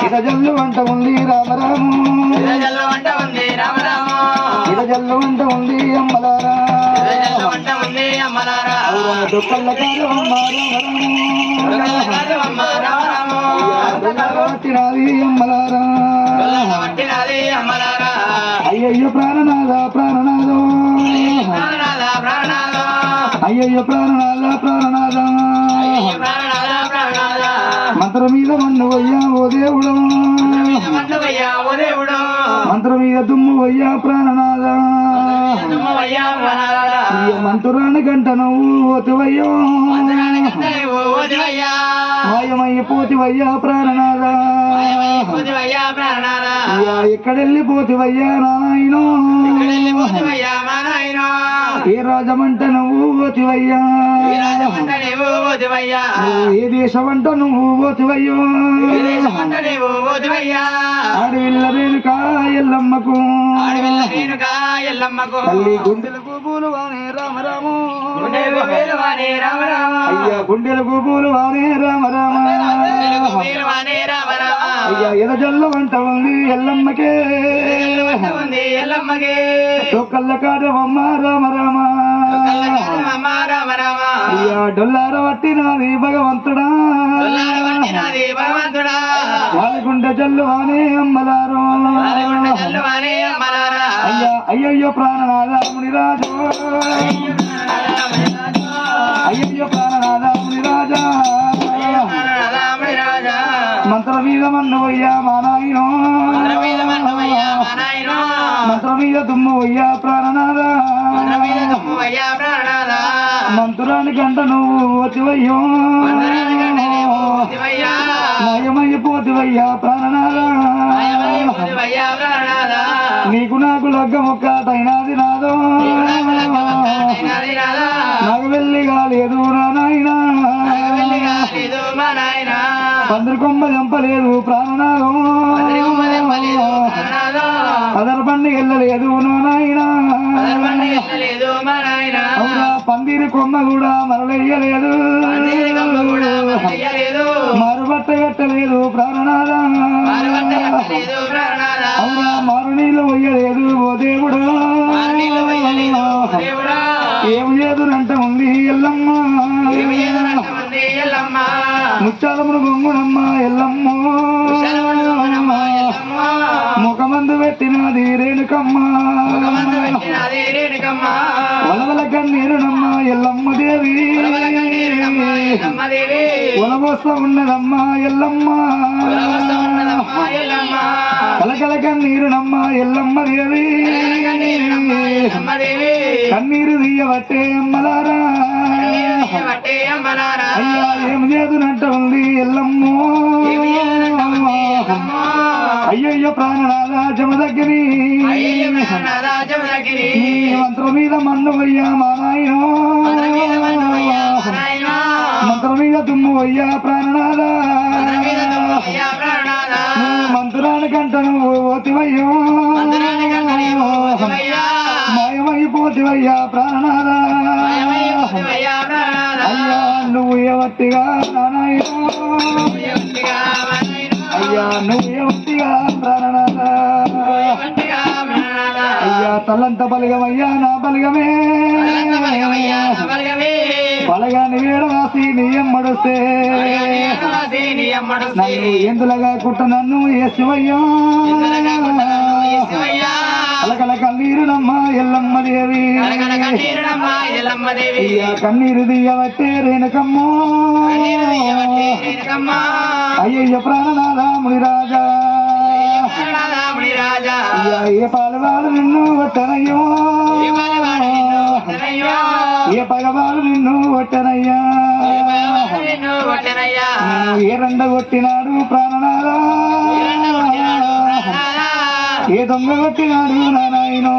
ఇద జల్లు వంట ఉంది రామరాము ఇద జల్లు వంట ఉంది అమ్మలారా దుఃఖల్ల పట్టినది అమ్మలారా అయ్యయ్యో ప్రాణనాథ ప్రాణనాథో అయ్యయ్యో ప్రాణనాథ మంత్రం మీద మన్ను అయ్యా ఓ దేవుడు మంత్రం మీద దుమ్ము అయ్యా ప్రాణనాథ మంతురాని గంట నువ్వు ఓతివయ్యో మాయమయ్య పోతివయ్యా ప్రాణనాథ ఎక్కడెళ్ళిపోతివయ్యా నాయనో ఏ రాజమంట నువ్వు పోతివయ్యా ఏ దేశమంట నువ్వు పోతివయ్యో ఆడవిల్ల రేణుక ఎల్లమ్మకు తల్లి గుండెలకు పూలు వానే రామరాము అయ్యా గుండెలకు పూలు వానే రామరామ అయ్యా ఎదజల్ల వంట ఉంది ఎల్లమ్మకే చోకల్ల కాడవమ్మ రామరామ అయ్యా డొల్లార పట్టినది భగవంతుడా వాలిగుండ జల్లు వానే అమ్మలారో అయ్యా అయ్యయ్యో ప్రాణనాథ మునిరాజు అయ్యయ్యో ప్రాణనాథ మునిరాజా మంత్ర మీద మన్ను అయ్యా మా నాయనో మంత్ర మీద దుమ్ము అయ్యా ప్రాణనాథ మంతురాని గంట నువ్వు పోతివయ్యో మాయమయ్య పోతివయ్యా ప్రాణనాథ నీకు నాకు లగ్గ మొక్కటైనాది నాదో నాకు వెళ్ళిగా లేదు నా నాయన పందిరి కొమ్మ చంపలేదు ప్రాణనాథం అదర పండి వెళ్ళలేదు నా నాయన పందిరి కొమ్మ కూడా మరలెయ్యలేదు మారుబట్ట కట్టలేదు ప్రాణనాథ అవునా మారు నీళ్ళు పోయలేదు ఓ దేవుడు ఏమి చేదునంట ఉంది ఎల్లమ్మ ముచ్చాలమును గొంగునమ్మ ఎల్లమ్మ ముఖమందు పెట్టినది రేణుకమ్మ వలవల కన్నీరునమ్మ ఎల్లమ్మ దేవి వలబోస్త ఉన్నదమ్మ ఎల్లమ్మ కలకల కన్నీరునమ్మ ఎల్లమ్మ దేవి కన్నీరు తీయబట్టే అమ్మలారా అయ్యా ఏం చేదునంట ఉంది ఎల్లమ్మో అయ్యయ్యో ప్రాణనాథ జమదగ్గిని మంత్రం మీద మన్ను అయ్యా మా నాయనో మంత్రం మీద దుమ్ము అయ్యా ప్రాణనాథ మంత్రాని గంట నువ్వు పోతివయ్యో మాయమైపోతివయ్యా ప్రాణనాథ అయ్యా నువ్వు ఏవట్టిగా నాయనో అయ్యా నువ్వు ఏవట్టిగా ప్రాణనాథ అయ్యా తల్లంత బలిగమయ్యా నా బలిగమే బలగాని వేడవాసి నీ ఎమ్మడుస్తే నన్ను ఎందులగా కుట్ట నన్ను ఏ శివయ్యా కలకల కన్నీరునమ్మ ఎల్లమ్మ దేవి కన్నీరు దియ్యవట్టే రేణుకమ్మో అయ్యయ్య ప్రాణనాథ మునిరాజా ఏ పాలవాడు నిన్ను వట్టనయ్యో ఏ పగవాడు నిన్ను వట్టనయ్యా ఏ రెండ కొట్టినాడు ప్రాణనాథ ఏ దొంగ కొట్టినాడు నాయనో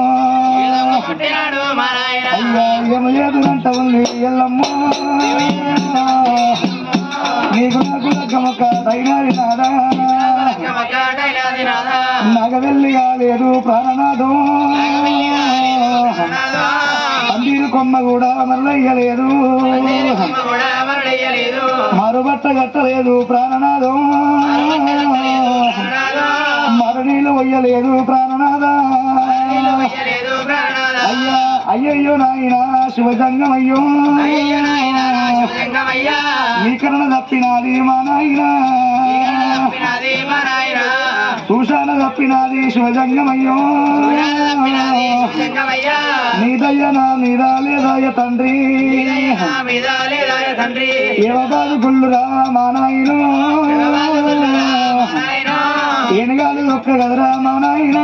అయ్యా ఏమి లేదునంట ఉంది ఎల్లమ్మో నీకు నాకు లగ్గమొక్క తైనాది నాదా నాకు వెళ్ళిగా లేదు ప్రాణనాథం పందిరు కొమ్మ కూడా మరలయ్యలేదు మారు మారుబట్ట కట్టలేదు ప్రాణనాదం మరణీలు వయ్యలేదు ప్రాణనాదా అయ్యా అయ్యయ్యో నాయన శివజంగమయ్యో నీకరణ తప్పినాది మా నాయన చూశాన తప్పినాది శివజంగమయ్యో నీ దయ్య నా మీద లేదాయ తండ్రి ఏవబాదు గుళ్ళురా మా నాయన ఏనుగాలు ఒక్క గదరా మా నాయన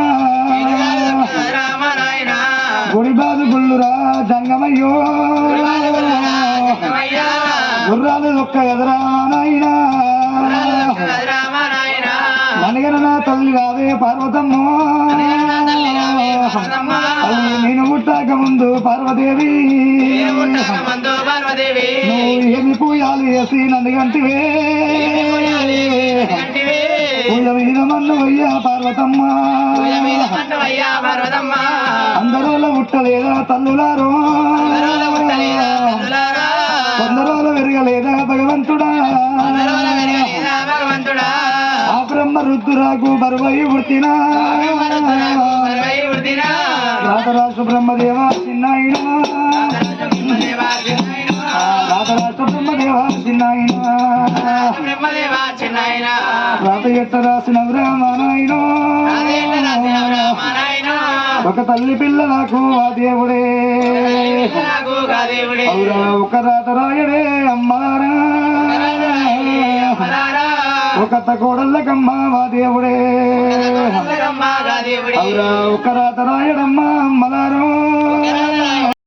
గుడిబాదు గుళ్ళురా జంగమయ్యో గుర్రాలు ఒక్క ఎదరా నాయన మనగన నా తల్లి రావే పార్వతమ్మ నేను పుట్టాక ముందు పార్వదేవి నువ్వు ఏమి పూయాలి వేసి నన్ను గంటివే పూజ మీద మన్ను అయ్యా పార్వతమ్మ అందరోళ్ళ పుట్టలేదా తల్లులారో కొందరోళ్ళ పెరగలేదా భగవంతుడా ఆ బ్రహ్మ రుద్దురాకు బరువై పుట్టినా రాతరాజు బ్రహ్మదేవా చిన్నాయన రాతరాజు బ్రహ్మదేవా చిన్నాయన రాత ఎట్ట రాసిన రామానాయన ఒక తల్లి పిల్ల నాకు ఆ దేవుడే అవురా ఒక రాత రాయడే అమ్మారా ఒక కోడళ్ళకమ్మ మా దేవుడే అవురా ఒక రాత రాయడమ్మ అమ్మలారు